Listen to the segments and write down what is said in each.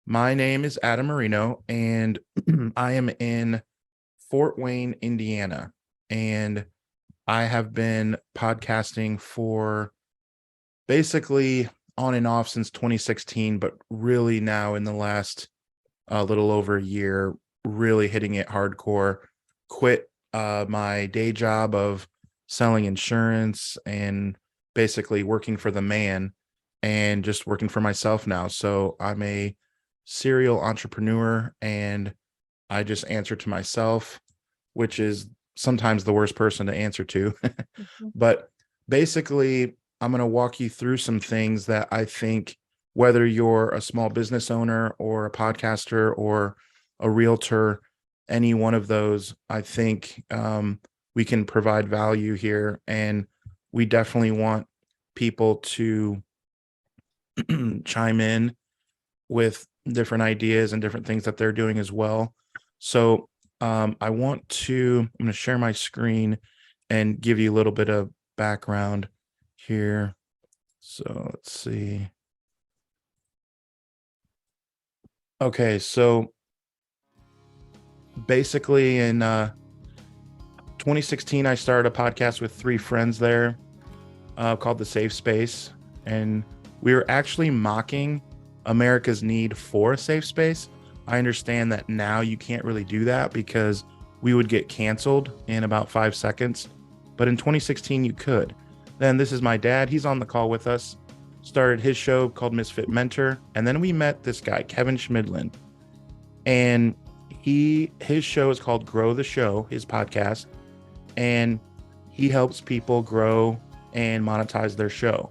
My name is Adam Marino, and I am in Fort Wayne, Indiana. And I have been podcasting for basically on and off since 2016, but really now in the last little over a year, really hitting it hardcore. Quit my day job of selling insurance and basically working for the man and just working for myself now. So I'm a serial entrepreneur and I just answer to myself, which is sometimes the worst person to answer to. Mhm. But basically, I'm going to walk you through some things that I think, whether you're a small business owner or a podcaster or a realtor, any one of those, I think we can provide value here. And we definitely want people to chime in with different ideas and different things that they're doing as well. So I'm going to share my screen and give you a little bit of background here. So let's see. Okay, so basically in 2016, I started a podcast with three friends there called The Safe Space. And we were actually mocking America's need for a safe space. I understand that now you can't really do that because we would get canceled in about 5 seconds. But in 2016, you could. Then this is my dad. He's on the call with us. Started his show called Misfit Mentor. And then we met this guy, Kevin Schmidlin. And his show is called Grow the Show, his podcast. And he helps people grow and monetize their show.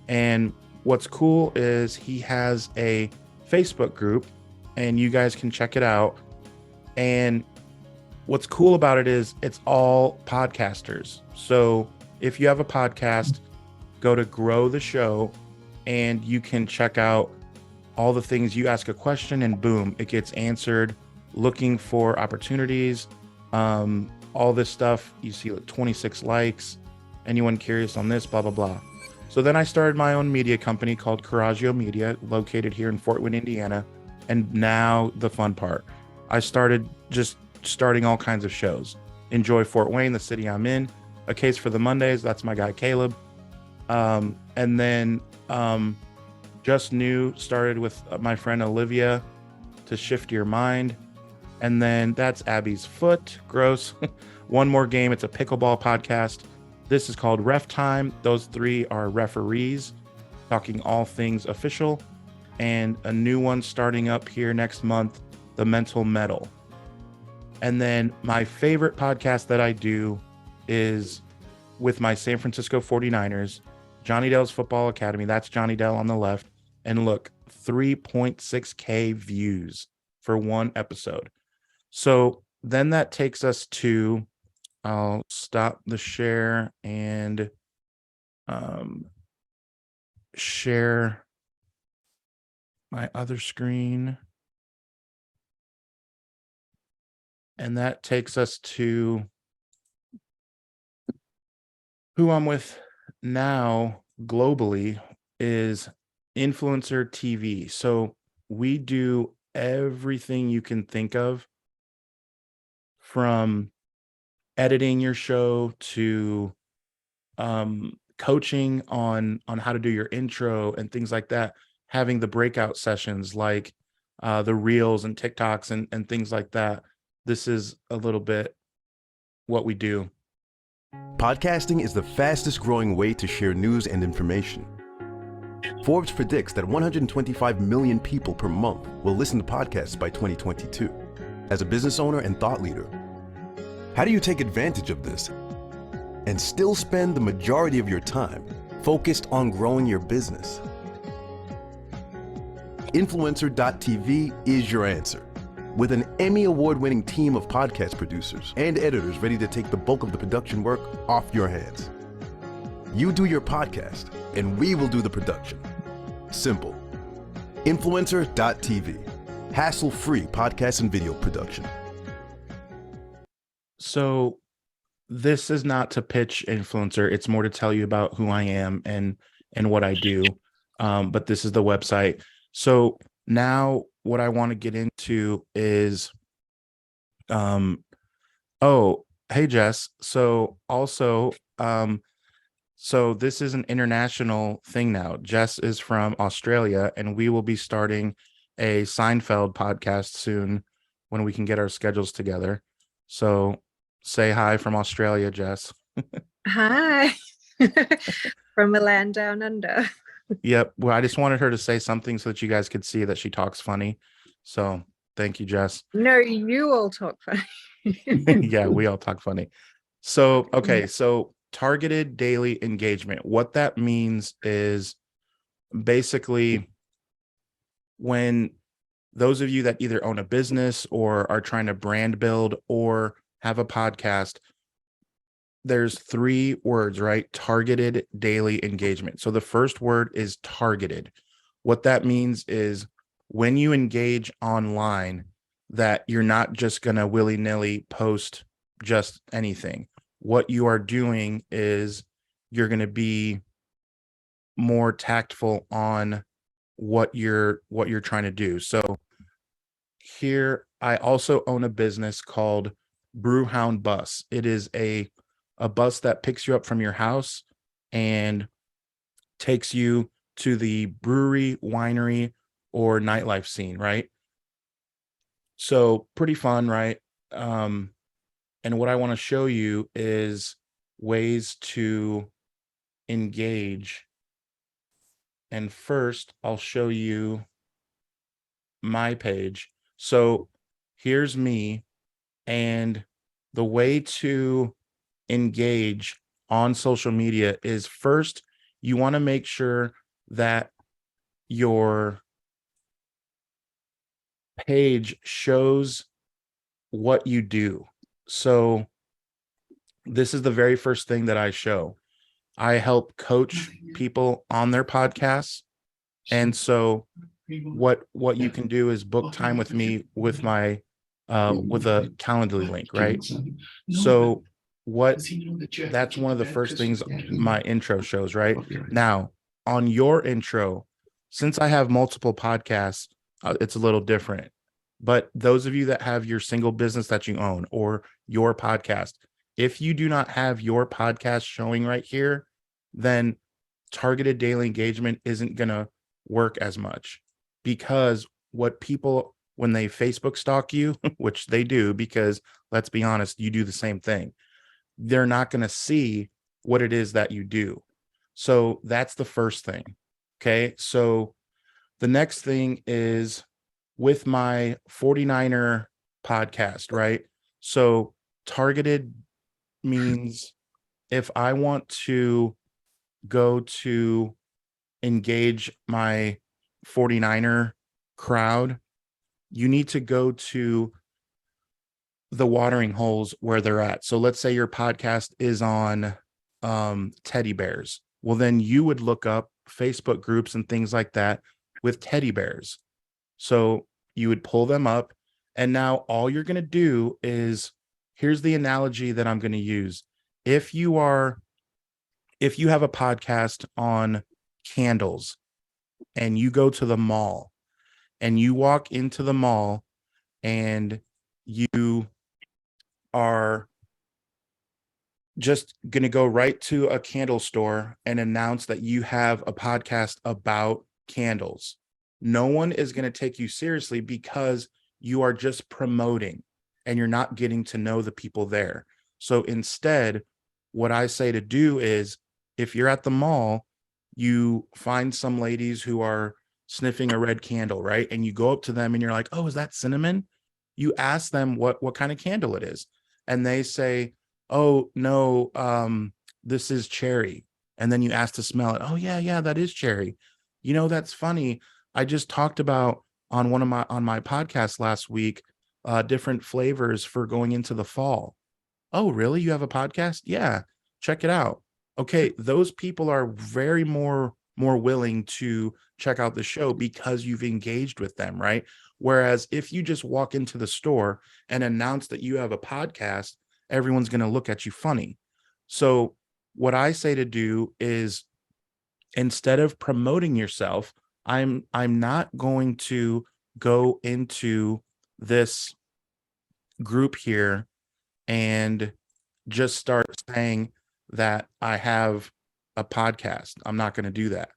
And what's cool is he has a Facebook group and you guys can check it out. And what's cool about it is it's all podcasters. So if you have a podcast, go to Grow the Show and you can check out all the things. You ask a question and boom, it gets answered. Looking for opportunities, all this stuff. You see like 26 likes. Anyone curious on this, blah, blah, blah. So then I started my own media company called Coraggio Media, located here in Fort Wayne, Indiana. And now the fun part. I started just starting all kinds of shows. Enjoy Fort Wayne, the city I'm in. A Case for the Mondays, that's my guy Caleb. And then just new, started with my friend Olivia, To Shift Your Mind. And then that's Abby's Foot. Gross. One More Game. It's a pickleball podcast. This is called Ref Time. Those three are referees talking all things official. And a new one starting up here next month, The Mental Metal. And then my favorite podcast that I do is with my San Francisco 49ers, Johnny Dell's Football Academy. That's Johnny Dell on the left. And look, 3.6K views for one episode. So then that takes us to, I'll stop the share and share my other screen. And that takes us to who I'm with now globally is Influencer TV. So we do everything you can think of, from editing your show to coaching on how to do your intro and things like that, having the breakout sessions like the reels and TikToks and things like that. This is a little bit what we do. Podcasting is the fastest growing way to share news and information. Forbes predicts that 125 million people per month will listen to podcasts by 2022. As a business owner and thought leader, how do you take advantage of this and still spend the majority of your time focused on growing your business? Influencer.tv is your answer. With an Emmy award-winning team of podcast producers and editors ready to take the bulk of the production work off your hands. You do your podcast and we will do the production. Simple. Influencer.tv. Hassle-free podcast and video production. So this is not to pitch Influencer. It's more to tell you about who I am and what I do. But this is the website. So Now, what I want to get into is, um, oh, hey, Jess. So also, so this is an international thing now. Jess is from Australia, and we will be starting a Seinfeld podcast soon when we can get our schedules together. So say hi from Australia, Jess. Hi, from a land down under. Yep. Well, I just wanted her to say something so that you guys could see that she talks funny. So thank you, Jess. No, you all talk funny. Yeah, we all talk funny. So, okay. So targeted daily engagement. What that means is basically when those of you that either own a business or are trying to brand build or have a podcast, there's three words, right? Targeted daily engagement. So the first word is targeted. What that means is when you engage online, that you're not just going to willy-nilly post just anything. What you are doing is you're going to be more tactful on what you're trying to do. So here I also own a business called Brewhound Bus. It is a bus that picks you up from your house and takes you to the brewery, winery, or nightlife scene, right? So pretty fun, right? Um, and what I want to show you is ways to engage. And first, I'll show you my page. So here's me, and the way to engage on social media is first, you want to make sure that your page shows what you do. So this is the very first thing that I show. I help coach people on their podcasts. And so what you can do is book time with me with my with a Calendly link, right? So what that's one of the first things my intro shows, right? Now, on your intro, since I have multiple podcasts, it's a little different. But those of you that have your single business that you own or your podcast, if you do not have your podcast showing right here, then targeted daily engagement isn't going to work as much, because what people, when they Facebook stalk you, which they do, because let's be honest, you do the same thing, they're not going to see what it is that you do. So that's the first thing. Okay. So the next thing is with my 49er podcast, right? So targeted means if I want to go to engage my 49er crowd, you need to go to the watering holes where they're at. So let's say your podcast is on teddy bears. Well, then you would look up Facebook groups and things like that with teddy bears. So you would pull them up, and now all you're going to do is, here's the analogy that I'm going to use. If you have a podcast on candles and you go to the mall and you walk into the mall and you are just going to go right to a candle store and announce that you have a podcast about candles, no one is going to take you seriously because you are just promoting and you're not getting to know the people there. So instead, what I say to do is, if you're at the mall, you find some ladies who are sniffing a red candle, right? And you go up to them and you're like, "Oh, is that cinnamon?" You ask them what kind of candle it is, and they say, "Oh, no, this is cherry." And then you ask to smell it. "Oh, yeah, that is cherry." That's funny. I just talked about on my podcast last week, different flavors for going into the fall. "Oh, really? You have a podcast?" "Yeah, check it out." Okay, those people are very more willing to check out the show because you've engaged with them, right? Whereas if you just walk into the store and announce that you have a podcast, everyone's going to look at you funny. So what I say to do is, instead of promoting yourself, I'm not going to go into this group here and just start saying that I have a podcast. I'm not going to do that.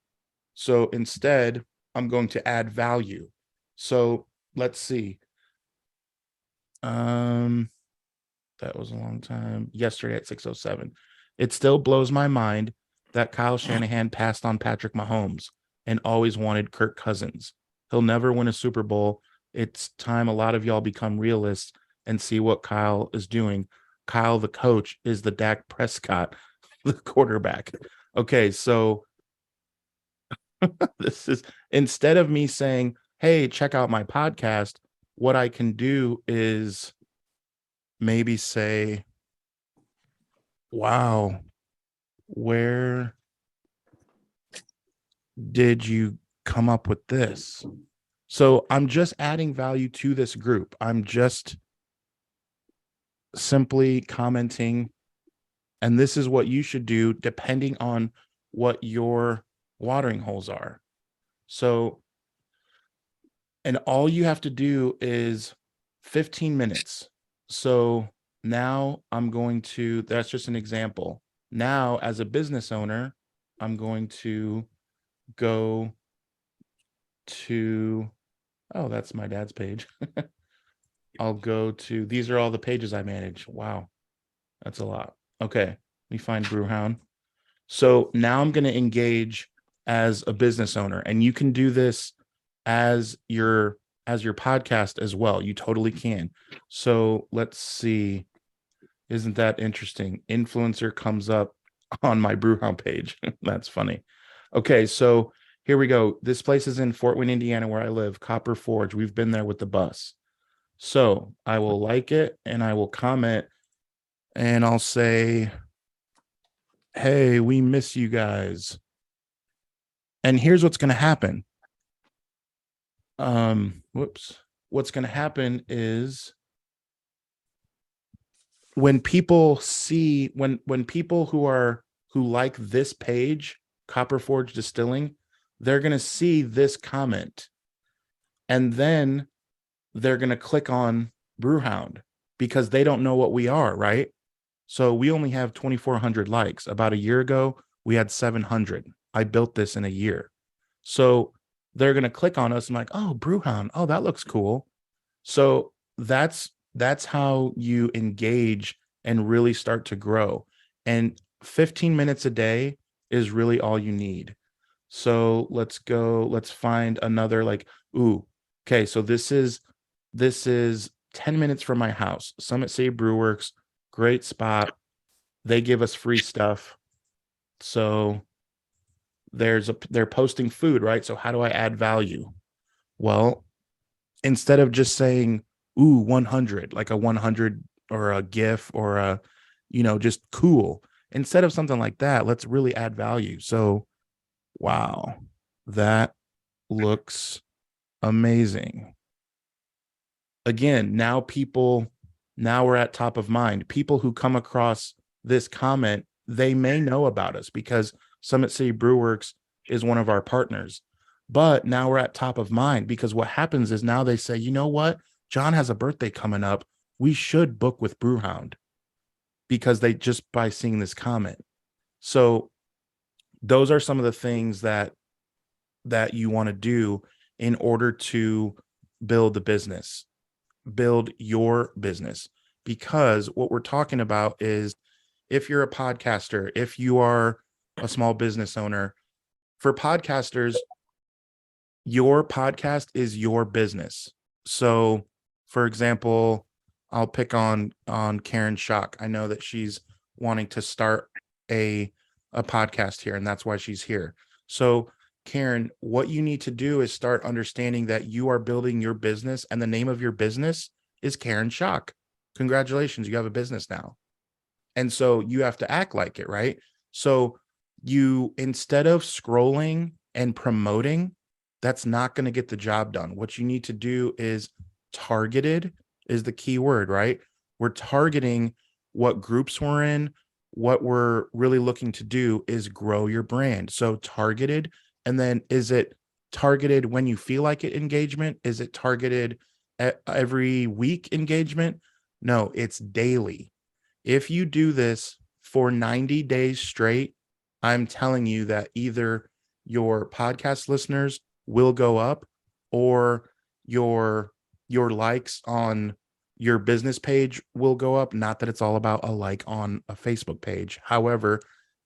So instead, I'm going to add value. So let's see. That was a long time. Yesterday at 6:07. It still blows my mind that Kyle Shanahan passed on Patrick Mahomes and always wanted Kirk Cousins. He'll never win a Super Bowl. It's time a lot of y'all become realists and see what Kyle is doing. Kyle, the coach, is the Dak Prescott, the quarterback. Okay, so this is, instead of me saying, hey, check out my podcast, what I can do is maybe say, wow, where did you come up with this? So I'm just adding value to this group. I'm just simply commenting, and this is what you should do depending on what your watering holes are. So, and all you have to do is 15 minutes. So now I'm going to, that's just an example. Now, as a business owner, I'm going to go to, oh, that's my dad's page. I'll go to, these are all the pages I manage. Wow, that's a lot. Okay, let me find Brewhound. So now I'm going to engage as a business owner, and you can do this as your podcast as well. You totally can. So let's see. Isn't that interesting? Influencer comes up on my Brewhound page. That's funny. Okay, so here we go. This place is in Fort Wayne, Indiana, where I live, Copper Forge. We've been there with the bus. So I will like it and I will comment and I'll say, hey, we miss you guys. And here's what's going to happen. What's going to happen is when people see, when people who like this page, Copper Forge Distilling, they're going to see this comment. And then they're going to click on Brewhound because they don't know what we are, right? So we only have 2,400 likes. About a year ago, we had 700. I built this in a year. So they're going to click on us and like, oh, Brewhound. Oh, that looks cool. So that's how you engage and really start to grow. And 15 minutes a day is really all you need. So let's find another like, ooh, okay. So this is 10 minutes from my house. Summit City Brewworks, great spot. They give us free stuff. So they're posting food, right? So how do I add value? Well, instead of just saying, ooh, 100, like a 100 or a GIF or a, just cool. Instead of something like that, let's really add value. So, wow, that looks amazing. Again, now we're at top of mind. People who come across this comment, they may know about us because Summit City Brewworks is one of our partners. But now we're at top of mind because what happens is now they say, you know what? John has a birthday coming up. We should book with Brewhound because they just by seeing this comment. So those are some of the things that you want to do in order to build the business, build your business. Because what we're talking about is if you're a podcaster, if you are a small business owner, for podcasters, your podcast is your business. So, for example, I'll pick on Karen Schock. I know that she's wanting to start a podcast here, and that's why she's here. So, Karen, what you need to do is start understanding that you are building your business, and the name of your business is Karen Schock. Congratulations, you have a business now. And so you have to act like it, right? So you, instead of scrolling and promoting, that's not going to get the job done. What you need to do is targeted is the key word, right? We're targeting what groups we're in. What we're really looking to do is grow your brand. So targeted, and then is it targeted when you feel like it engagement? Is it targeted every week engagement? No, it's daily. If you do this for 90 days straight, I'm telling you that either your podcast listeners will go up, or your likes on your business page will go up. Not that it's all about a like on a Facebook page. However,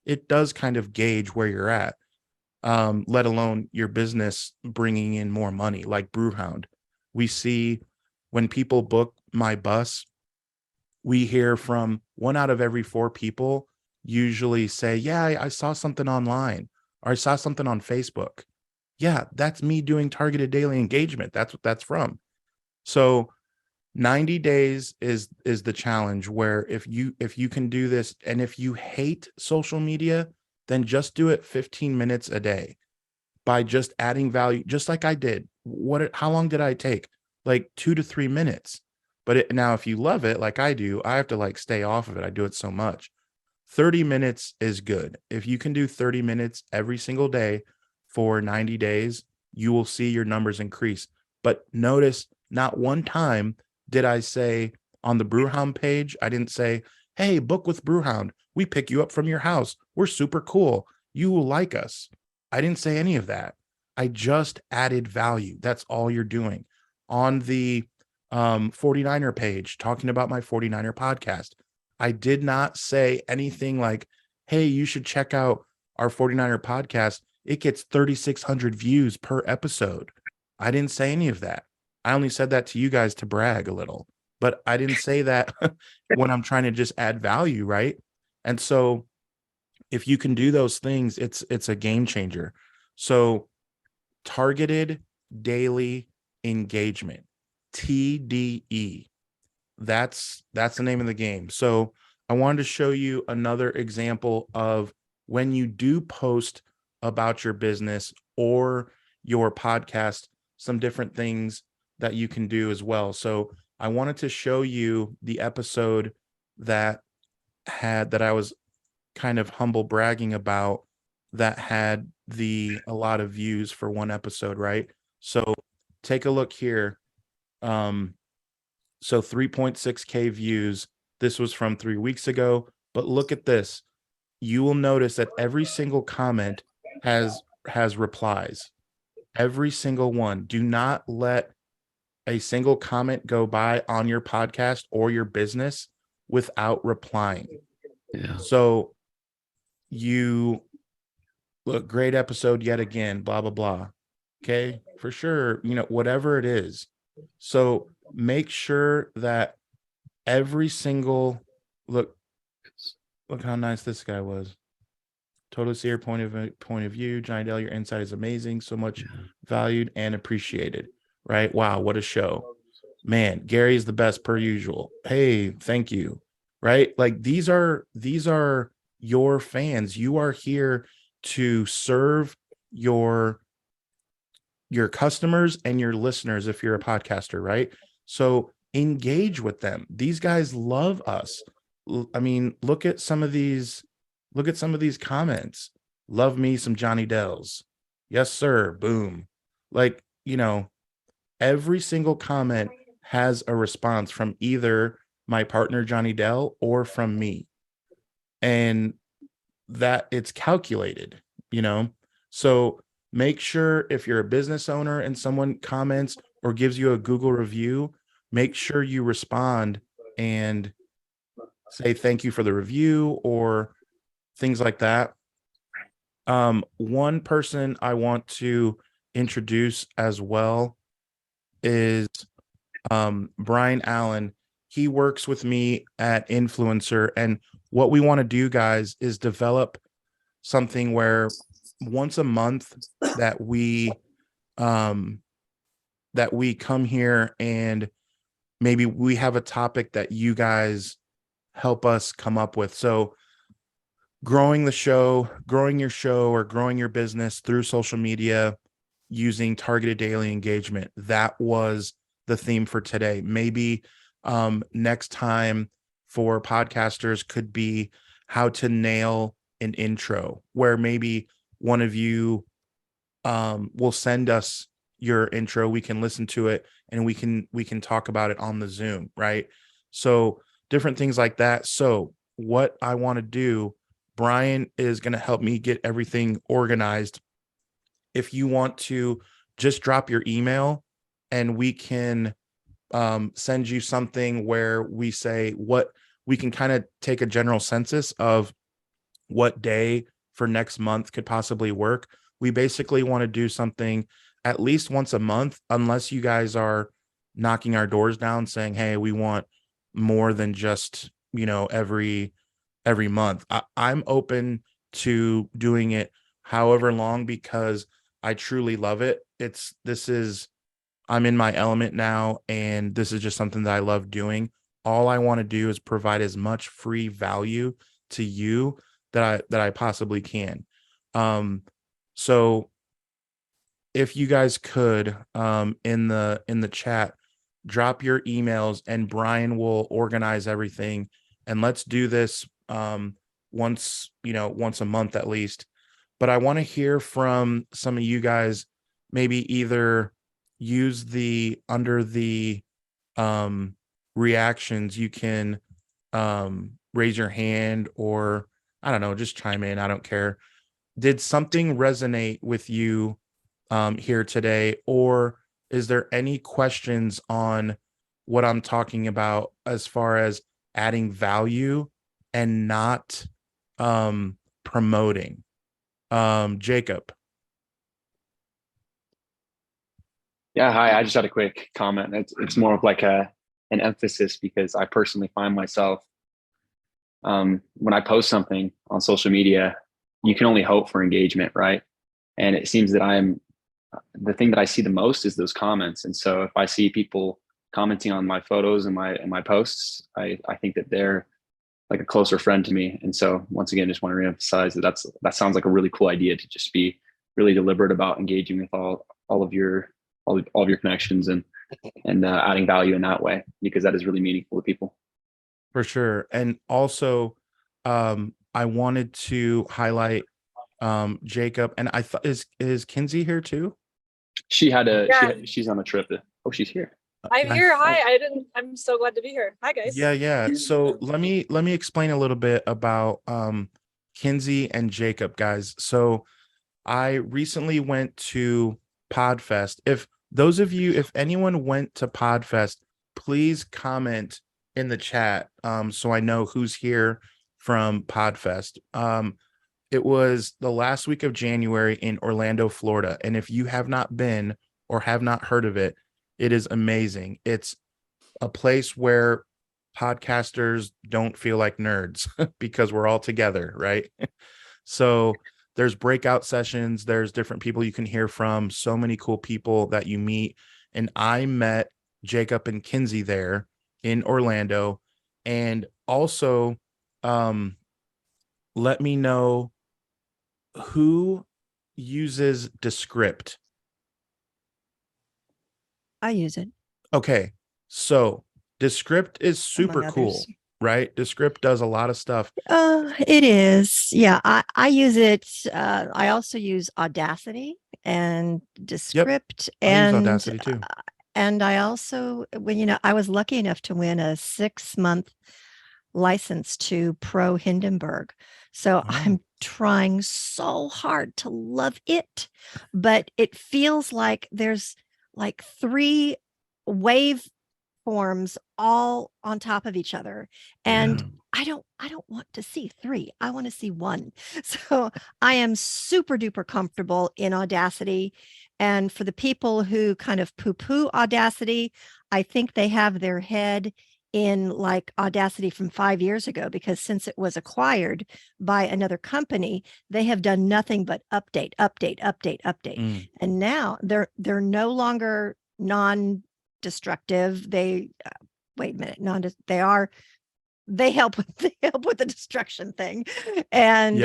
it does kind of gauge where you're at, let alone your business bringing in more money. Like Brewhound, we see when people book my bus, we hear from 1 out of every 4 people usually say, yeah, I saw something online, or I saw something on Facebook. Yeah, that's me doing targeted daily engagement. That's what that's from. So 90 days is the challenge, where if you can do this, and if you hate social media, then just do it 15 minutes a day by just adding value, just like I did. How long did I take? Like 2 to 3 minutes. But now if you love it like I do, I have to like stay off of it. I do it so much. 30 minutes is good. If you can do 30 minutes every single day for 90 days, you will see your numbers increase. But notice, not one time did I say on the Brewhound page, I didn't say, hey, book with Brewhound. We pick you up from your house. We're super cool. You will like us. I didn't say any of that. I just added value. That's all you're doing. On the 49er page, talking about my 49er podcast, I did not say anything like, hey, you should check out our 49er podcast. It gets 3,600 views per episode. I didn't say any of that. I only said that to you guys to brag a little, but I didn't say that when I'm trying to just add value, right? And so if you can do those things, it's a game changer. So targeted daily engagement, TDE. That's the name of the game. So I wanted to show you another example of when you do post about your business or your podcast, some different things that you can do as well. So I wanted to show you the episode that I was kind of humble bragging about, that had a lot of views for one episode, right? So take a look here. So 3.6K views. This was from 3 weeks ago, but look at this. You will notice that every single comment has replies. Every single one. Do not let a single comment go by on your podcast or your business without replying. Yeah. So you look, great episode yet again, blah, blah, blah. Okay, for sure. Whatever it is. So make sure that every single look how nice this guy was. Total seer point of view. Johnny Dell, your insight is amazing. So much valued and appreciated. Right? Wow, what a show. Man, Gary is the best per usual. Hey, thank you. Right? Like these are your fans. You are here to serve your customers and your listeners if you're a podcaster, right? So engage with them. These guys love us. I mean, look at some of these comments. Love me some Johnny Dells. Yes, sir. Boom. Like, every single comment has a response from either my partner Johnny Dell or from me. And that it's calculated, So make sure, if you're a business owner and someone comments or gives you a Google review, make sure you respond and say thank you for the review or things like that. One person I want to introduce as well is Brian Allen. He works with me at Influencer, and what we want to do, guys, is develop something where once a month that we come here and maybe we have a topic that you guys help us come up with. So growing your show or growing your business through social media using targeted daily engagement. That was the theme for today. Maybe next time for podcasters could be how to nail an intro, where maybe one of you will send us your intro. We can listen to it and we can talk about it on the Zoom, right? So different things like that. So what I want to do, Brian is going to help me get everything organized. If you want to just drop your email and we can send you something where we say what we can kind of take a general census of what day for next month could possibly work. We basically want to do something at least once a month, unless you guys are knocking our doors down saying, hey, we want more than just, every month. I'm open to doing it however long because I truly love it. I'm in my element now, and this is just something that I love doing. All I want to do is provide as much free value to you that I possibly can. So if you guys could, in the chat, drop your emails and Brian will organize everything, and let's do this once a month at least. But I want to hear from some of you guys, maybe either use the under the reactions, you can raise your hand, or I don't know, just chime in. I don't care. Did something resonate with you here today, or is there any questions on what I'm talking about as far as adding value and not promoting? Jacob. Yeah, hi. I just had a quick comment. It's more of like an emphasis because I personally find myself when I post something on social media, you can only hope for engagement, right? And it seems that the thing that I see the most is those comments. And so if I see people commenting on my photos and my posts, I think that they're like a closer friend to me. And so once again, just want to reemphasize that sounds like a really cool idea to just be really deliberate about engaging with all of your connections and adding value in that way, because that is really meaningful to people. For sure. And also, I wanted to highlight Jacob, and I thought is Kinsey here too? She had Yeah. she's on a trip. Oh, she's here. I'm here. Hi. I'm so glad to be here. Hi guys. Yeah. So let me explain a little bit about Kinsey and Jacob, guys. So I recently went to Podfest. If anyone went to Podfest, please comment in the chat so I know who's here from Podfest. It was the last week of January in Orlando, Florida. And if you have not been or have not heard of it, it is amazing. It's a place where podcasters don't feel like nerds because we're all together, right? So there's breakout sessions, there's different people you can hear from, so many cool people that you meet. And I met Jacob and Kinsey there in Orlando. And also, let me know who uses Descript. I use it. Okay, so Descript is super Among cool, others. right? Descript does a lot of stuff. It is. Yeah, I use it. I also use Audacity and Descript, I use and Audacity too. and I also, I was lucky enough to win a 6-month license to Pro Hindenburg. So I'm trying so hard to love it, but it feels like there's like 3 wave forms all on top of each other, and Yeah. I don't want to see 3. I want to see 1. So I am super duper comfortable in Audacity. And for the people who kind of poo-poo Audacity, I think they have their head in like Audacity from 5 years ago, because since it was acquired by another company, they have done nothing but update. And now they're no longer non-destructive. They wait a minute, they help with the destruction thing. And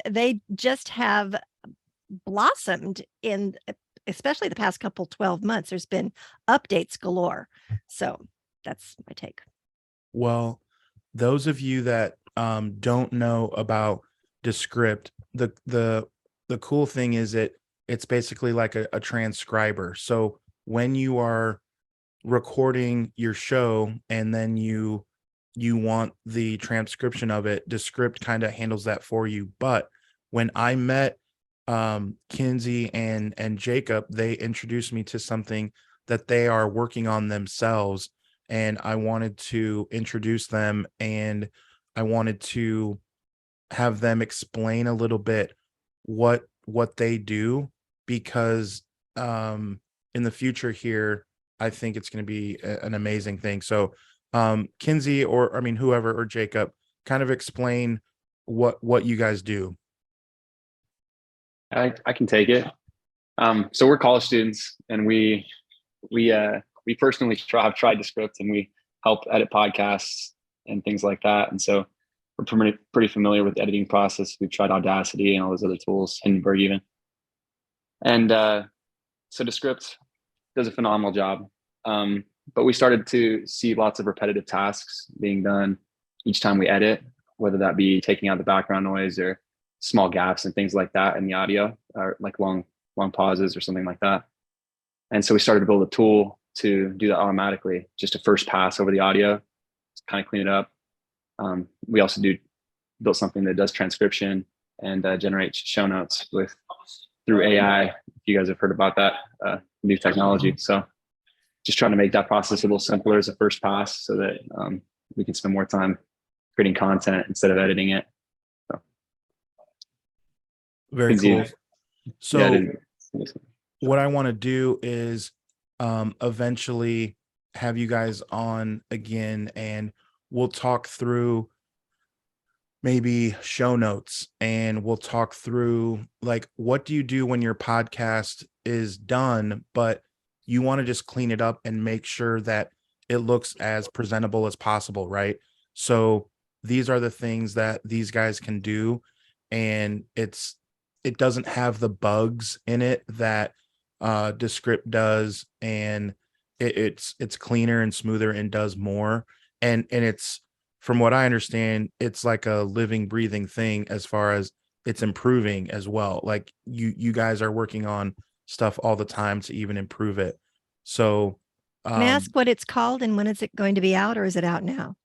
they just have blossomed in, especially the past 12 months. There's been updates galore. So that's my take. Well, those of you that don't know about Descript, the cool thing is it it's basically like a transcriber. So when you are recording your show and then you want the transcription of it, Descript kind of handles that for you. But when I met Kinsey and Jacob, they introduced me to something that they are working on themselves, and I wanted to introduce them, and I wanted to have them explain a little bit what they do, because in the future here, I think it's going to be an amazing thing. So Kinsey, or I mean whoever, or Jacob, kind of explain what you guys do. I can take it. So we're college students, and we personally have tried to script, and we help edit podcasts and things like that. And so we're pretty familiar with the editing process. We've tried Audacity and all those other tools, Hindenburg even. And so Descript does a phenomenal job. But we started to see lots of repetitive tasks being done each time we edit, whether that be taking out the background noise or small gaps and things like that in the audio, or like long pauses or something like that. And so we started to build a tool to do that automatically, just a first pass over the audio, to kind of clean it up. We also built something that does transcription and generates show notes through AI. If you guys have heard about that new technology. So just trying to make that process a little simpler as a first pass, so that we can spend more time creating content instead of editing it. So, Very cool. So yeah, what I want to do is eventually have you guys on again, and we'll talk through maybe show notes, and we'll talk through like, what do you do when your podcast is done, but you want to just clean it up and make sure that it looks as presentable as possible, right? So these are the things that these guys can do, and it doesn't have the bugs in it that Descript does, and it's cleaner and smoother and does more. And it's, from what I understand, it's like a living, breathing thing as far as it's improving as well. Like you guys are working on stuff all the time to even improve it. So Can I ask what it's called, and when is it going to be out, or is it out now?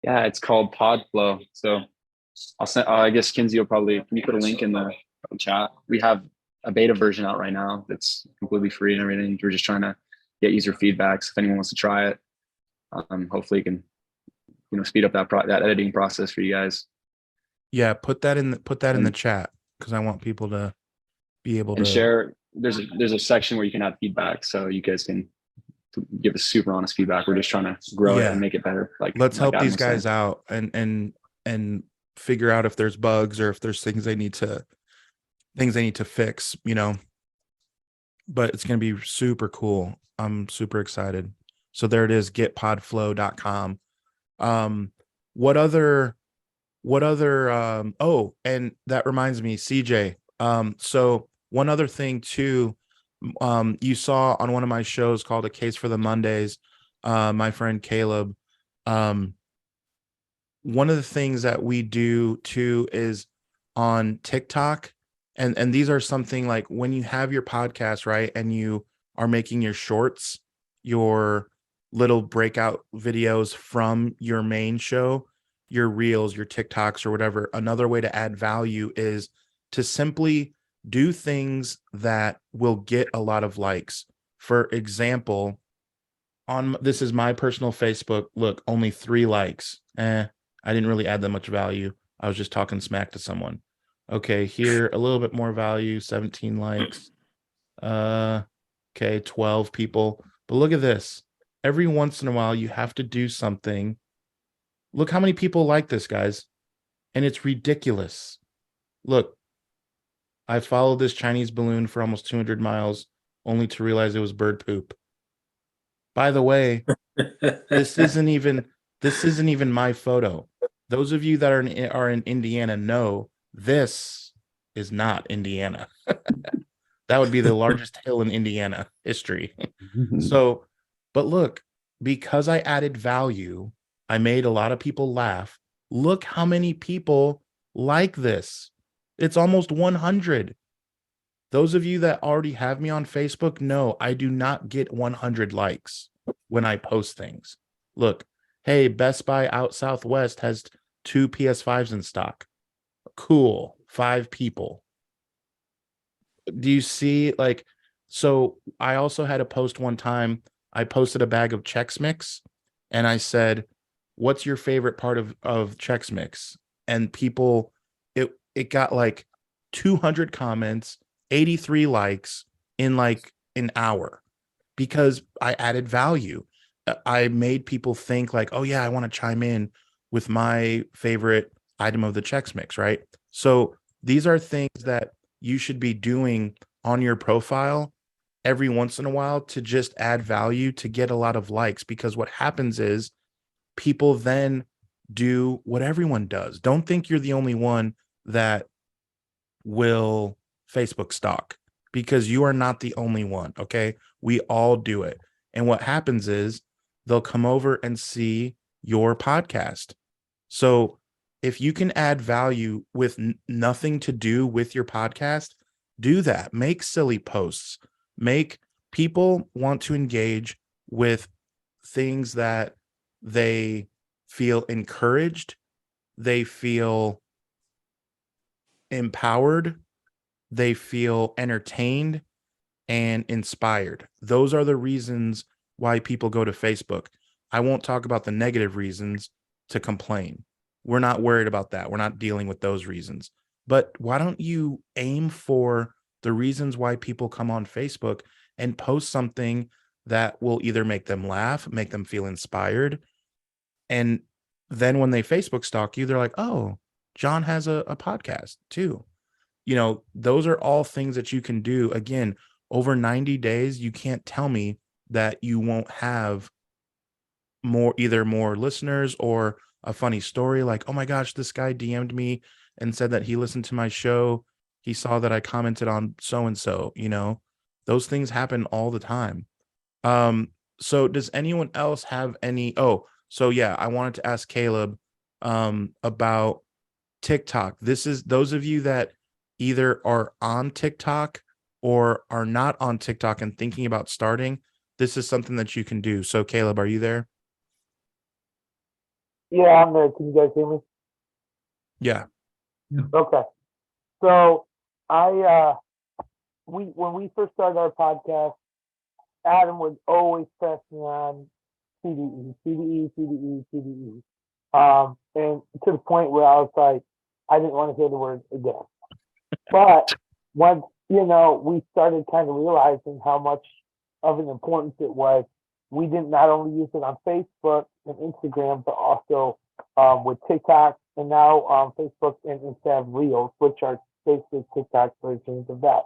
yeah, it's called Podflow. So I'll send. I guess Kinsey will probably. Can you put a link in the chat? We have a beta version out right now that's completely free and everything. We're just trying to get user feedback. So if anyone wants to try it, hopefully it can, speed up that editing process for you guys. Yeah, put that in the chat, because I want people to be able to share. There's a section where you can have feedback, so you guys can give us super honest feedback. We're just trying to grow it and make it better. Let's help these guys out and figure out if there's bugs, or if there's things they need to fix, but it's going to be super cool. I'm super excited. So there it is, getpodflow.com. What other oh, and that reminds me, CJ, so one other thing too, you saw on one of my shows called A Case for the Mondays, my friend Caleb, one of the things that we do too is on TikTok, and these are something like, when you have your podcast, right, and you are making your shorts, your little breakout videos from your main show, your reels, your TikToks, or whatever, another way to add value is to simply do things that will get a lot of likes. For example, this is my personal Facebook, look, only 3 likes. I didn't really add that much value. I was just talking smack to someone. Okay, here a little bit more value, 17 likes. Okay, 12 people. But look at this. Every once in a while, you have to do something. Look how many people like this, guys. And it's ridiculous. Look, I followed this Chinese balloon for almost 200 miles, only to realize it was bird poop. By the way, this isn't even my photo. Those of you that are in Indiana know this is not Indiana. That would be the largest hill in Indiana history. So, but look, because I added value, I made a lot of people laugh. Look how many people like this. It's almost 100. Those of you that already have me on Facebook know I do not get 100 likes when I post things. Look, hey, Best Buy out Southwest has 2 PS5s in stock. Cool. 5 people. Do you see, like, so I also had a post one time. I posted a bag of Chex Mix and I said, what's your favorite part of Chex Mix? And people, it got like 200 comments, 83 likes in like an hour because I added value. I made people think like, oh yeah, I want to chime in with my favorite item of the Chex Mix, right? So these are things that you should be doing on your profile every once in a while to just add value to get a lot of likes, because what happens is people then do what everyone does. Don't think you're the only one that will Facebook stalk, because you are not the only one. Okay. We all do it. And what happens is they'll come over and see your podcast. So if you can add value with nothing to do with your podcast, do that. Make silly posts. Make people want to engage with things that they feel encouraged, they feel empowered, they feel entertained and inspired. Those are the reasons why people go to Facebook. I won't talk about the negative reasons to complain. We're not worried about that. We're not dealing with those reasons. But why don't you aim for the reasons why people come on Facebook and post something that will either make them laugh, make them feel inspired. And then when they Facebook stalk you, they're like, oh, John has a podcast too. You know, those are all things that you can do. Again, over 90 days, you can't tell me that you won't have either more listeners or a funny story like, oh my gosh, this guy DM'd me and said that he listened to my show. He saw that I commented on so-and-so, you know, those things happen all the time. So does anyone else have any, so yeah, I wanted to ask Caleb, about TikTok. This is those of you that either are on TikTok or are not on TikTok and thinking about starting. This is something that you can do. So Caleb, are you there? Yeah, I'm there. Can you guys hear me? Yeah. Okay. So when we first started our podcast, Adam would always press me on TDE, TDE, TDE, TDE. And to the point where I was like, I didn't want to hear the word again. But once, we started kind of realizing how much of an importance it was, we didn't not only use it on Facebook and Instagram, but also with TikTok and now Facebook and Instagram Reels, which are basically TikTok versions of that.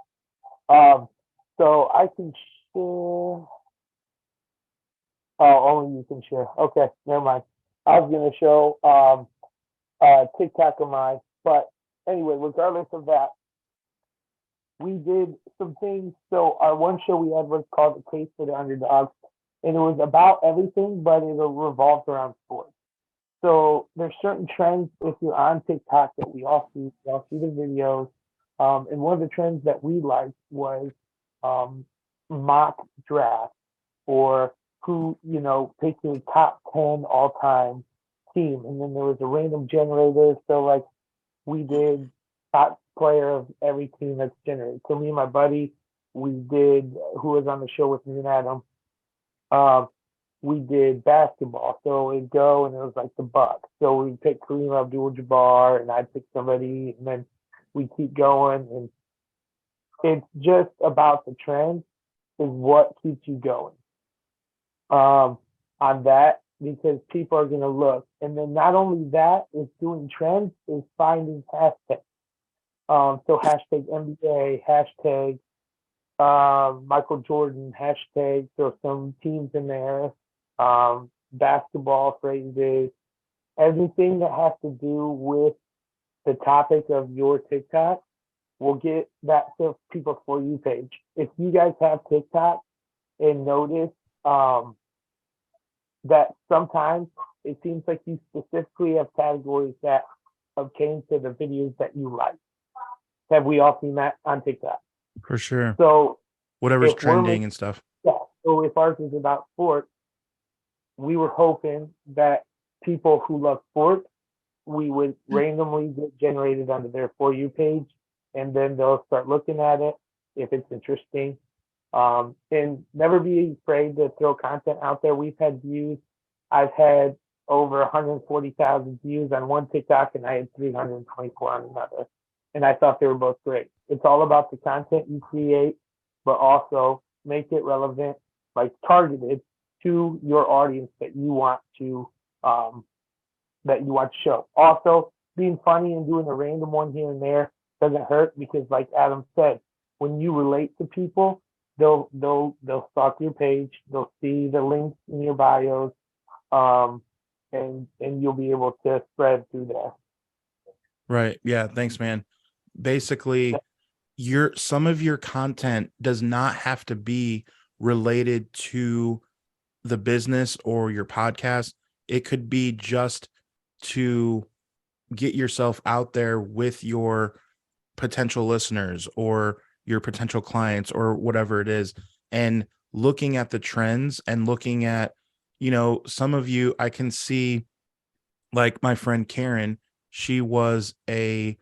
So I can share. Oh, only you can share. Okay, never mind. I was going to show TikTok of mine. But anyway, regardless of that, we did some things. So our one show we had was called The Case for the Underdog. And it was about everything, but it revolved around sports. So there's certain trends if you're on TikTok that we all see. We all see the videos. And one of the trends that we liked was mock draft, or who, picked your top 10 all time team. And then there was a random generator. So like we did top player of every team that's generated. So me and my buddy, we did, who was on the show with me and Adam, we did basketball. So it'd go and it was like the Bucks. So we pick Kareem Abdul-Jabbar and I'd pick somebody, and then we keep going. And it's just about the trend is what keeps you going on that, because people are going to look. And then not only that is doing trends, is finding hashtags. So hashtag NBA, hashtag Michael Jordan, hashtag, so some teams in there, basketball phrases, everything that has to do with the topic of your TikTok will get that to people's For You page. If you guys have TikTok and notice that sometimes it seems like you specifically have categories that obtain to the videos that you like. Have we all seen that on TikTok? For sure. So Whatever's if we're trending making, and stuff. yeah, so if ours is about sports, we were hoping that people who love sports, we would randomly get generated onto their For You page, and then they'll start looking at it if it's interesting. And never be afraid to throw content out there. We've had views. I've had over 140,000 views on one TikTok, and I had 324 on another. And I thought they were both great. It's all about the content you create, but also make it relevant, like targeted to your audience that you want to show. Also, being funny and doing a random one here and there doesn't hurt because, like Adam said, when you relate to people, they'll stalk your page, they'll see the links in your bios, and you'll be able to spread through there. Right. Yeah. Thanks, man. Basically, some of your content does not have to be related to the business or your podcast. It could be just to get yourself out there with your potential listeners or your potential clients or whatever it is, and looking at the trends and looking at, some of you, I can see, like my friend Karen, she was a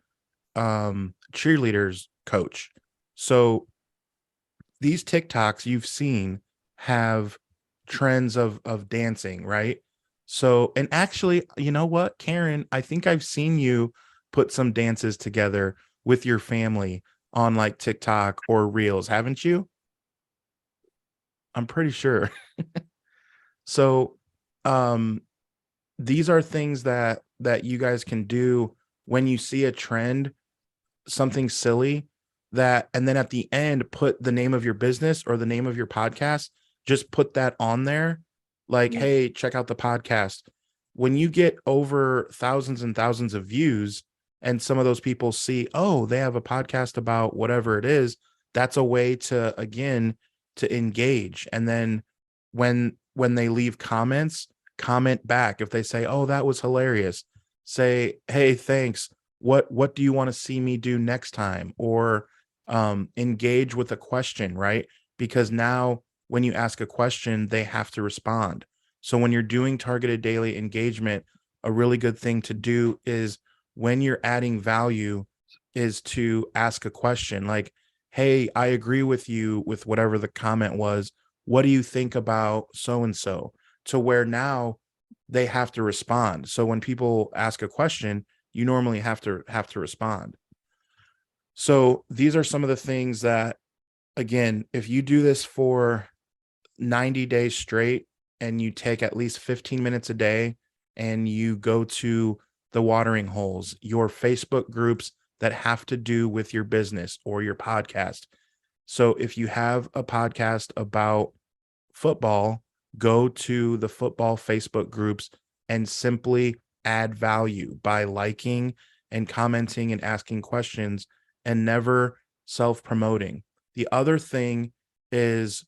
cheerleaders coach. So these TikToks you've seen have trends of dancing, right? So, and actually, you know what, Karen, I think I've seen you put some dances together with your family on like TikTok or Reels, haven't you? I'm pretty sure. So, um, these are things that you guys can do when you see a trend, something silly, that, and then at the end put the name of your business or the name of your podcast. Just put that on there, like, hey, check out the podcast. When you get over thousands and thousands of views and some of those people see, oh, they have a podcast about whatever it is, that's a way to, again, to engage. And then when they leave comments, comment back. If they say, oh, that was hilarious, say, hey, thanks, what do you want to see me do next time? Or engage with a question, right? Because now when you ask a question, they have to respond. So when you're doing targeted daily engagement, a really good thing to do is, when you're adding value, is to ask a question like, hey, I agree with you with whatever the comment was. What do you think about so and so? To where now they have to respond. So when people ask a question, you normally have to respond. So these are some of the things that, again, if you do this for 90 days straight and you take at least 15 minutes a day and you go to the watering holes, your Facebook groups that have to do with your business or your podcast. So if you have a podcast about football, go to the football Facebook groups and simply add value by liking and commenting and asking questions, and never self-promoting. The other thing is,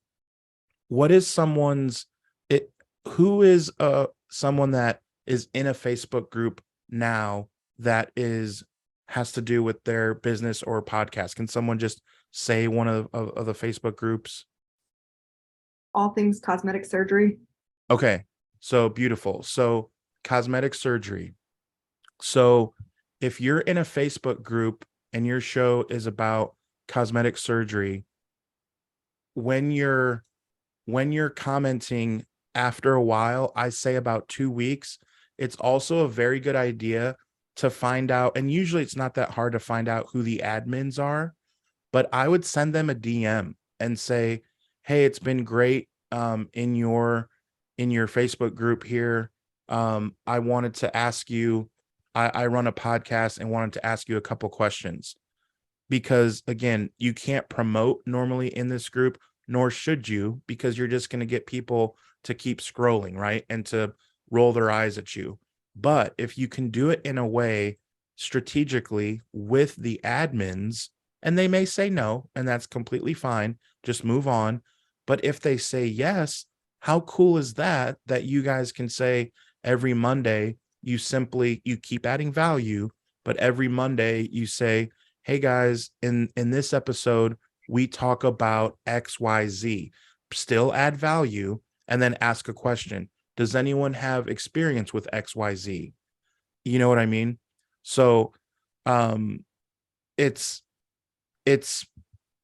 what is someone's it who is someone that is in a Facebook group now that has to do with their business or podcast? Can someone just say one of the Facebook groups? All things cosmetic surgery. Okay, so beautiful. So cosmetic surgery. So if you're in a Facebook group and your show is about cosmetic surgery, when you're commenting, after a while, I say about 2 weeks, it's also a very good idea to find out, and usually it's not that hard to find out who the admins are, but I would send them a DM and say, hey, it's been great in your Facebook group here. I wanted to ask you, I run a podcast and wanted to ask you a couple questions. Because again, you can't promote normally in this group, nor should you, because you're just going to get people to keep scrolling, right? And to roll their eyes at you. But if you can do it in a way strategically with the admins, and they may say no, and that's completely fine, just move on. But if they say yes, how cool is that, that you guys can say every Monday, you keep adding value, but every Monday you say, hey guys, in this episode, we talk about XYZ. Still add value and then ask a question. Does anyone have experience with XYZ? You know what I mean? So um it's it's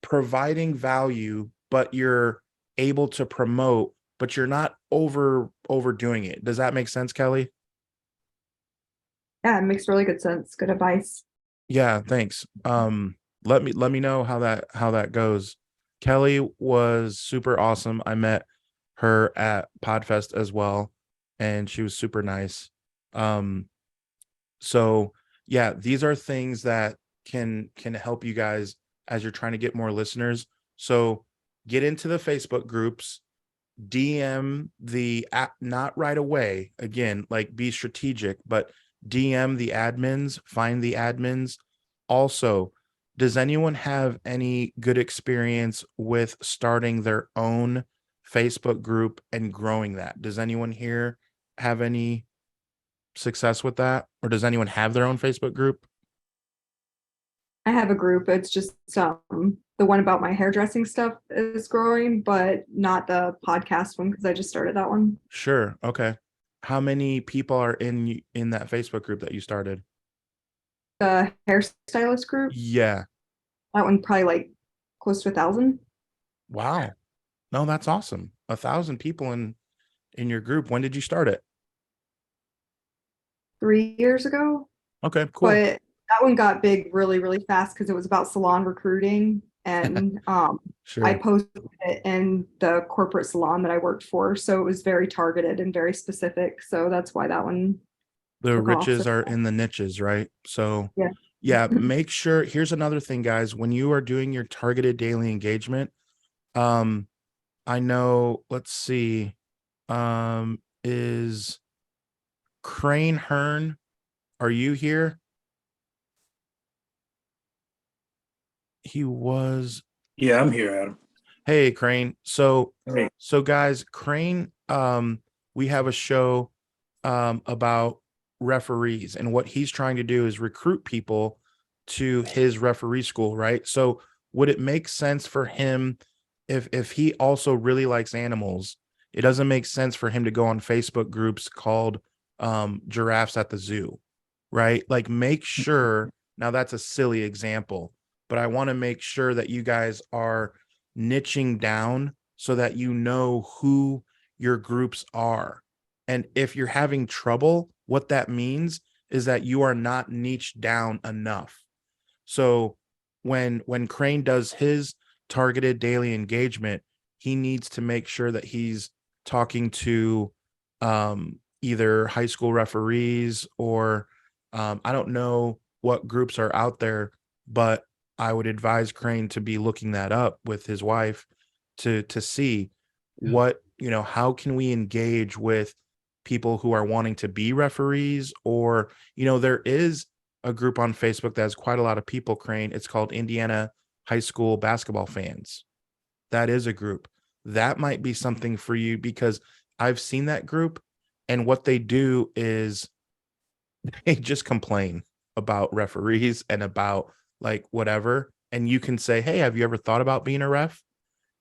providing value, but you're able to promote, but you're not overdoing it. Does that make sense, Kelly? Yeah, it makes really good sense. Good advice. Yeah, thanks. Let me know how that goes. Kelly was super awesome. I met her at Podfest as well, and she was super nice. Um, so yeah, these are things that can help you guys as you're trying to get more listeners. So get into the Facebook groups, DM the app, not right away. Again, like be strategic, but DM the admins, find the admins. Also, does anyone have any good experience with starting their own Facebook group and growing that? Does anyone here have any success with that? Or does anyone have their own Facebook group? I have a group. It's just the one about my hairdressing stuff is growing, but not the podcast one because I just started that one. Sure. Okay. How many people are in that Facebook group that you started? The hairstylist group, Yeah. that one probably like close to 1,000. Wow. No, that's awesome. 1,000 people in your group. When did you start it? 3 years ago. Okay, cool. But that one got big really, really fast because it was about salon recruiting. And I Sure. posted it in the corporate salon that I worked for. So it was very targeted and very specific. So that's why that one The took off. riches So, are in the niches, right? So yeah. yeah, make sure, here's another thing, guys, when you are doing your targeted daily engagement, I know, let's see, is Crane Hearn, are you here? He was. Yeah, I'm here, Adam. Hey, Crane. So, Hey. so guys, Crane, we have a show about referees, and what he's trying to do is recruit people to his referee school, right? So, would it make sense for him if he also really likes animals? It doesn't make sense for him to go on Facebook groups called Giraffes at the Zoo, right? Like, make sure. Now, that's a silly example, but I want to make sure that you guys are niching down so that you know who your groups are. And if you're having trouble, what that means is that you are not niched down enough. So when Crane does his targeted daily engagement, he needs to make sure that he's talking to either high school referees or I don't know what groups are out there, but I would advise Crane to be looking that up with his wife to see what, how can we engage with people who are wanting to be referees, or there is a group on Facebook that has quite a lot of people, Crane. It's called Indiana High School Basketball Fans. That is a group. That might be something for you because I've seen that group, and what they do is they just complain about referees and about like whatever. And you can say, hey, have you ever thought about being a ref?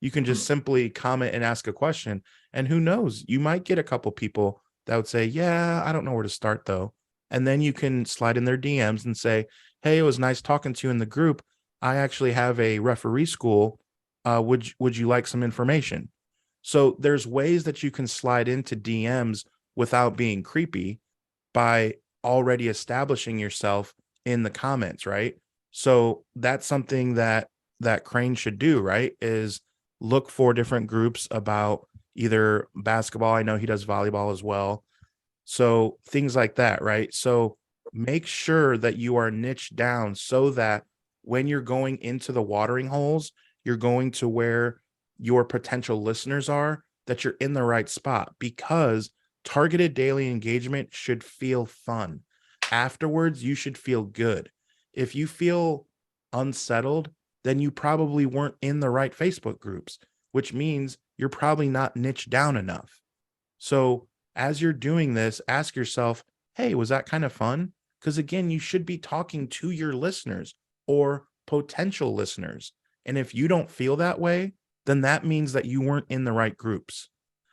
You can just simply comment and ask a question. And who knows, you might get a couple people that would say, yeah, I don't know where to start though. And then you can slide in their DMs and say, hey, it was nice talking to you in the group. I actually have a referee school. Would you like some information? So there's ways that you can slide into DMs without being creepy by already establishing yourself in the comments, right? So that's something that Crane should do, right? Is look for different groups about either basketball. I know he does volleyball as well. So things like that, right? So make sure that you are niched down so that when you're going into the watering holes, you're going to where your potential listeners are, that you're in the right spot, because targeted daily engagement should feel fun. Afterwards, you should feel good. If you feel unsettled, then you probably weren't in the right Facebook groups, which means you're probably not niched down enough. So as you're doing this, ask yourself, hey, was that kind of fun? Because again, you should be talking to your listeners or potential listeners. And if you don't feel that way, then that means that you weren't in the right groups.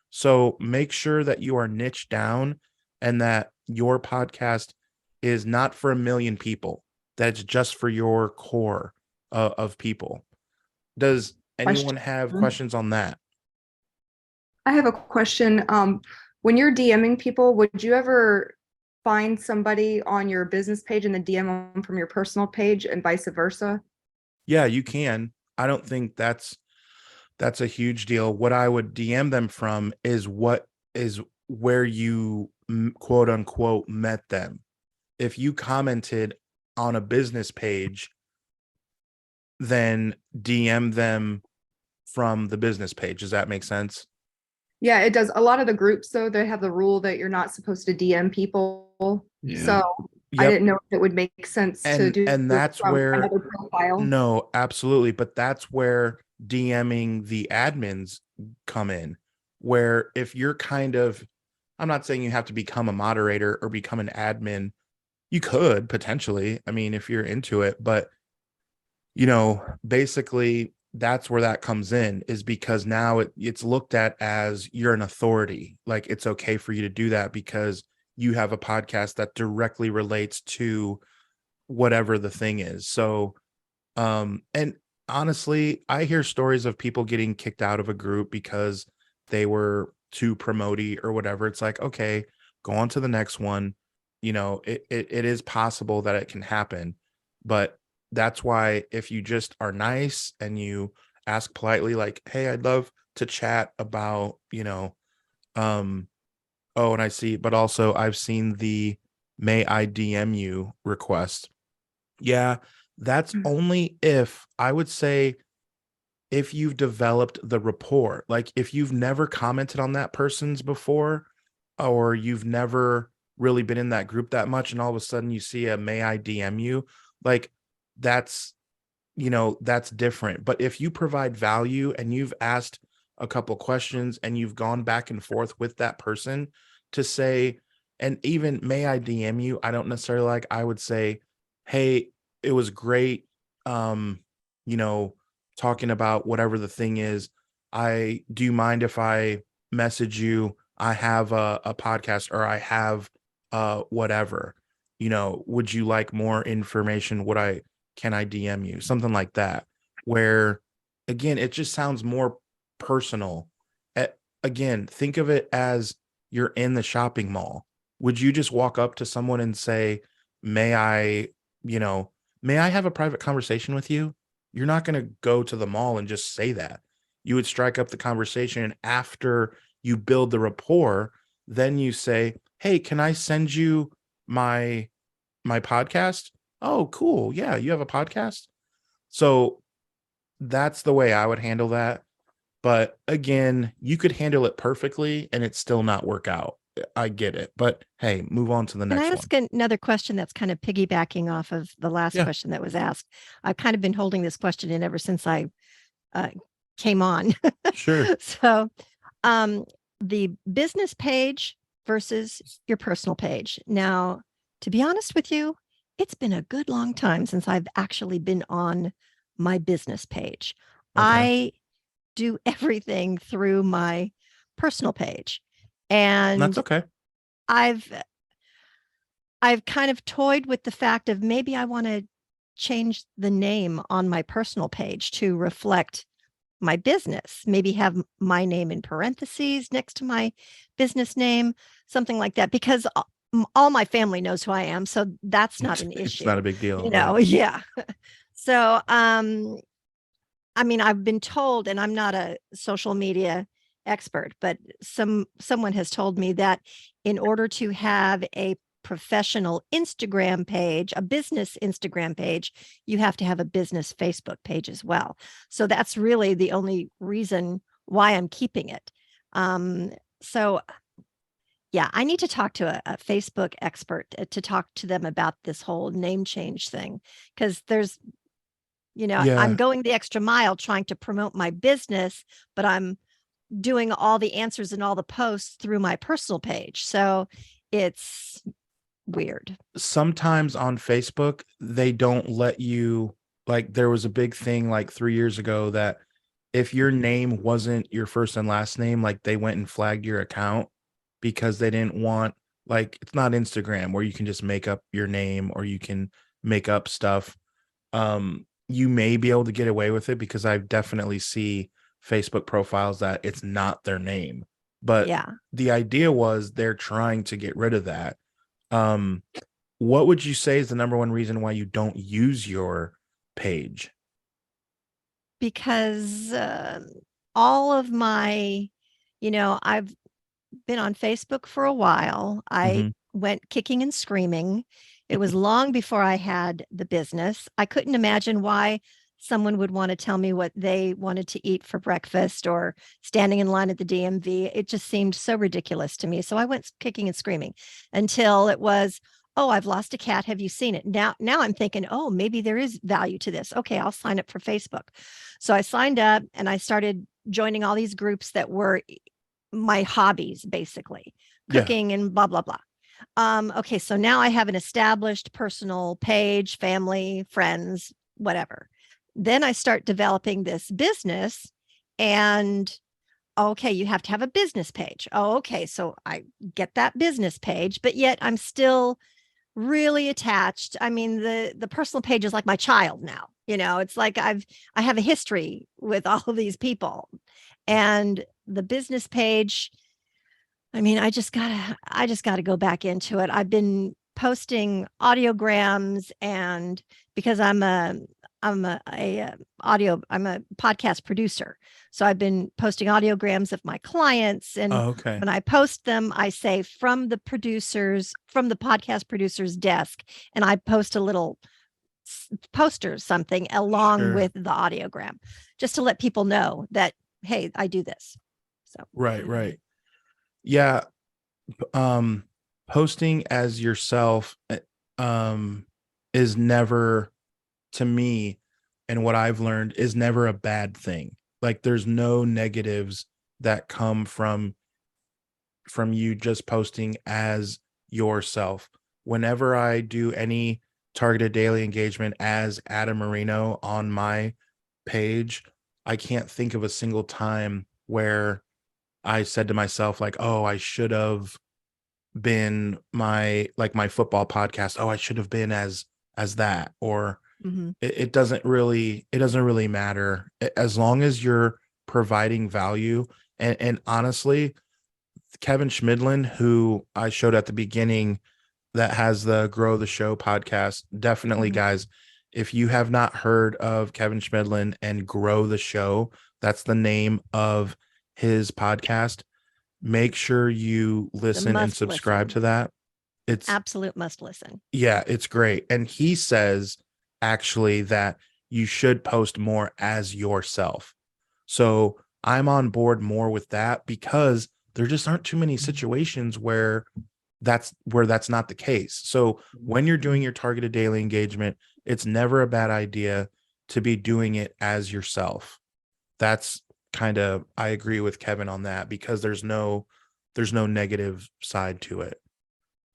So make sure that you are niched down and that your podcast is not for a million people, that it's just for your core of people. Does anyone have questions on that? I have a question. When you're DMing people, would you ever find somebody on your business page and then DM them from your personal page and vice versa? Yeah, you can. I don't think that's a huge deal. What I would DM them from is where you quote unquote met them. If you commented on a business page, then DM them from the business page. Does that make sense? Yeah, it does. A lot of the groups, though, they have the rule that you're not supposed to DM people. Yeah. So I Yep. didn't know if it would make sense to do And that's from where another profile. no, absolutely. But that's where DMing the admins come in, where if you're kind of, I'm not saying you have to become a moderator or become an admin. You could potentially, I mean, if you're into it, but basically that's where that comes in, is because now it's looked at as you're an authority. Like it's okay for you to do that because you have a podcast that directly relates to whatever the thing is. So, and honestly, I hear stories of people getting kicked out of a group because they were too promoty or whatever. It's like, okay, go on to the next one. It is possible that it can happen, but that's why if you just are nice and you ask politely, like, hey, I'd love to chat about, oh, and I see, but also I've seen the may I DM you request. Yeah, that's only if, I would say, if you've developed the rapport. Like if you've never commented on that person's before, or you've never really been in that group that much, and all of a sudden you see a may I DM you, like that's that's different. But if you provide value and you've asked a couple questions and you've gone back and forth with that person to say, and even may I DM you, I don't necessarily like, I would say, hey, it was great, um, you know, talking about whatever the thing is. Do you mind if I message you? I have a podcast, or I have whatever, would you like more information? Can I DM you? Something like that, where again, it just sounds more personal. Again, think of it as you're in the shopping mall. Would you just walk up to someone and say, may I, may I have a private conversation with you? You're not going to go to the mall and just say that. You would strike up the conversation. And after you build the rapport, then you say, hey, can I send you my podcast? Oh, cool. Yeah, you have a podcast? So that's the way I would handle that. But again, you could handle it perfectly and it still not work out. I get it. But hey, move on to the Can I next one. ask another question that's kind of piggybacking off of the last Yeah. question that was asked? I've kind of been holding this question in ever since I came on. Sure. So the business page versus your personal page. Now, to be honest with you, it's been a good long time since I've actually been on my business page. Okay. I do everything through my personal page. And That's okay. I've kind of toyed with the fact of maybe I want to change the name on my personal page to reflect my business, maybe have my name in parentheses next to my business name, something like that, because all my family knows who I am. So that's not an issue. It's not a big deal. Yeah. So, I mean, I've been told, and I'm not a social media expert, but someone has told me that in order to have a professional Instagram page, a business Instagram page, you have to have a business Facebook page as well. So that's really the only reason why I'm keeping it. So yeah, I need to talk to a Facebook expert to talk to them about this whole name change thing, because there's, Yeah. I'm going the extra mile trying to promote my business, but I'm doing all the answers and all the posts through my personal page. So it's weird. Sometimes on Facebook, they don't let you, like there was a big thing like 3 years ago that if your name wasn't your first and last name, like they went and flagged your account because they didn't want, like, it's not Instagram where you can just make up your name or you can make up stuff. You may be able to get away with it because I definitely see Facebook profiles that it's not their name. But Yeah. the idea was they're trying to get rid of that. Um, what would you say is the number one reason why you don't use your page? Because all of my, I've been on Facebook for a while. I Mhm. went kicking and screaming. It was long before I had the business. I couldn't imagine why someone would want to tell me what they wanted to eat for breakfast or standing in line at the DMV. It just seemed so ridiculous to me. So I went kicking and screaming until it was, oh, I've lost a cat. Have you seen it? Now I'm thinking, oh, maybe there is value to this. Okay, I'll sign up for Facebook. So I signed up and I started joining all these groups that were my hobbies, basically Yeah. cooking and blah, blah, blah. Okay, so now I have an established personal page, family, friends, whatever. Then I start developing this business and okay, you have to have a business page. Oh, okay. So I get that business page, but yet I'm still really attached. I mean, the personal page is like my child now. It's like I have a history with all of these people. And the business page, I mean, I just gotta go back into it. I've been posting audiograms and because I'm a podcast producer. So I've been posting audiograms of my clients. And Oh, okay. when I post them, I say from the podcast producer's desk, and I post a little poster, something along Sure. with the audiogram, just to let people know that, hey, I do this. So Right, right. Yeah. Um, Posting as yourself um is never, to me, and what I've learned, is never a bad thing. Like there's no negatives that come from you just posting as yourself. Whenever I do any targeted daily engagement as Adam Marino on my page, I can't think of a single time where I said to myself, like, oh, I should have been my football podcast. Oh, I should have been as that. Or mhm. it doesn't really matter as long as you're providing value. And honestly, Kevin Schmidlin, who I showed at the beginning, that has the Grow the Show podcast, definitely, Mhm. guys, if you have not heard of Kevin Schmidlin and Grow the Show, that's the name of his podcast. Make sure you The listen and must subscribe listen. to that. It's Absolute must listen. Yeah, it's great. And he says actually that you should post more as yourself. So I'm on board more with that because there just aren't too many situations where that's not the case. So when you're doing your targeted daily engagement, it's never a bad idea to be doing it as yourself. That's I agree with Kevin on that because there's no negative side to it.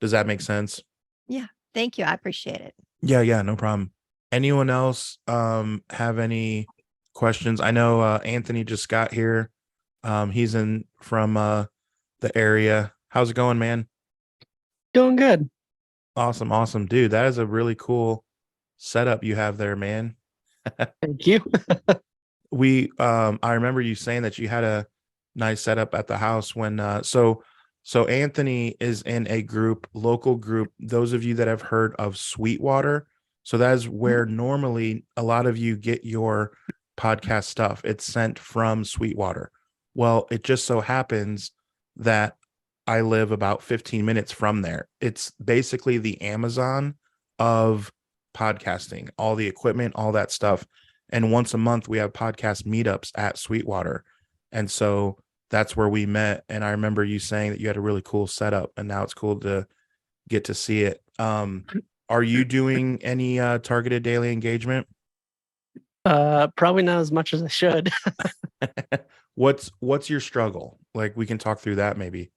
Does that make sense? Yeah. Thank you. I appreciate it. Yeah, yeah, no problem. Anyone else have any questions? I know Anthony just got here. He's in from the area. How's it going, man? Doing good. Awesome, awesome, dude. That is a really cool setup you have there, man. Thank you. I remember you saying that you had a nice setup at the house when so Anthony is in a local group. Those of you that have heard of Sweetwater, so that is where normally a lot of you get your podcast stuff. It's sent from Sweetwater. Well, it just so happens that I live about 15 minutes from there. It's basically the Amazon of podcasting, all the equipment, all that stuff. And once a month, we have podcast meetups at Sweetwater. And so that's where we met. And I remember you saying that you had a really cool setup, and now it's cool to get to see it. Are you doing any targeted daily engagement? Probably not as much as I should. What's your struggle? Like we can talk through that maybe.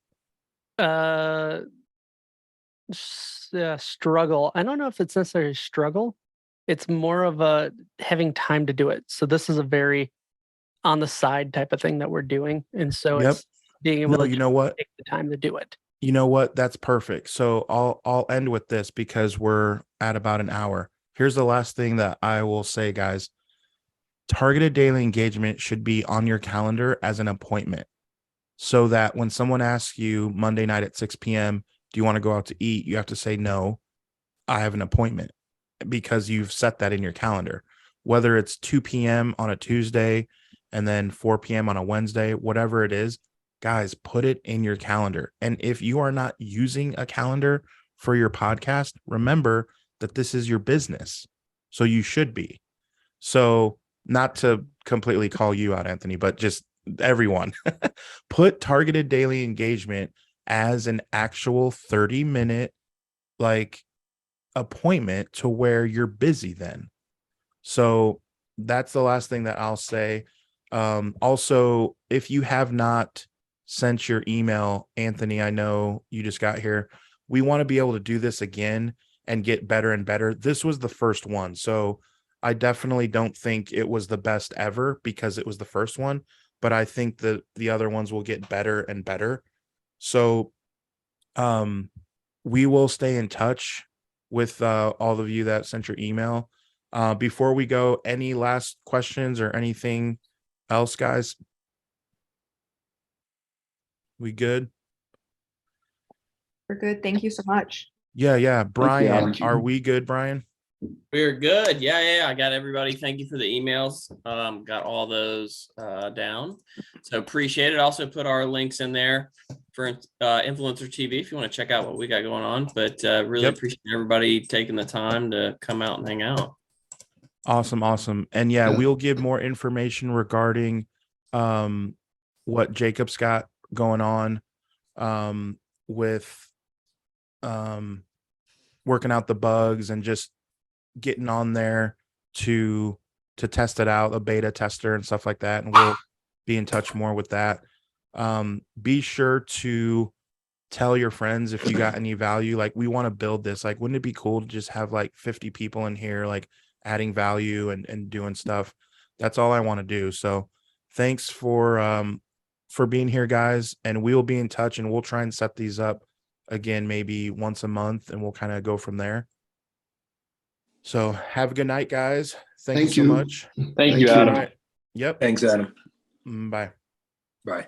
Struggle. I don't know if it's necessarily a struggle. It's more of a having time to do it. So this is a very on the side type of thing that we're doing. And so Yep. it's being able No, to you know what? take the time to do it. You know what? That's perfect. So I'll end with this because we're at about an hour. Here's the last thing that I will say, guys. Targeted daily engagement should be on your calendar as an appointment, so that when someone asks you Monday night at 6 p.m., do you want to go out to eat? You have to say, no, I have an appointment, because you've set that in your calendar, whether it's 2 p.m. on a Tuesday and then 4 p.m. on a Wednesday, whatever it is, guys, put it in your calendar. And if you are not using a calendar for your podcast, remember that this is your business. So you should be. So, not to completely call you out, Anthony, but just everyone, put targeted daily engagement as an actual 30-minute like appointment to where you're busy then. So that's the last thing that I'll say. Also, if you have not sent your email, Anthony, I know you just got here. We want to be able to do this again and get better and better. This was the first one. So I definitely don't think it was the best ever because it was the first one, but I think that the other ones will get better and better. So we will stay in touch with all of you that sent your email. Before we go, any last questions or anything else, guys? We good? We're good. Thank you so much. Yeah. Thank you, Brian, Alex. are we good, Brian? We're good. Yeah. I got everybody. Thank you for the emails. Got all those down. So appreciate it. Also put our links in there for Influencer TV if you want to check out what we got going on. But really appreciate everybody taking the time to come out and hang out. Awesome. And yeah, we'll give more information regarding what Jacob's got going on with working out the bugs and just getting on there to test it out, a beta tester and stuff like that. And we'll be in touch more with that. Be sure to tell your friends if you got any value. Like, we want to build this. Like, wouldn't it be cool to just have like 50 people in here, like adding value and doing stuff? That's all I want to do. So thanks for being here, guys. And we will be in touch, and we'll try and set these up again, maybe once a month, and we'll kind of go from there. So have a good night, guys. Thank you so much. Thank you, Adam. Yep. Thanks, Adam. Bye. Bye.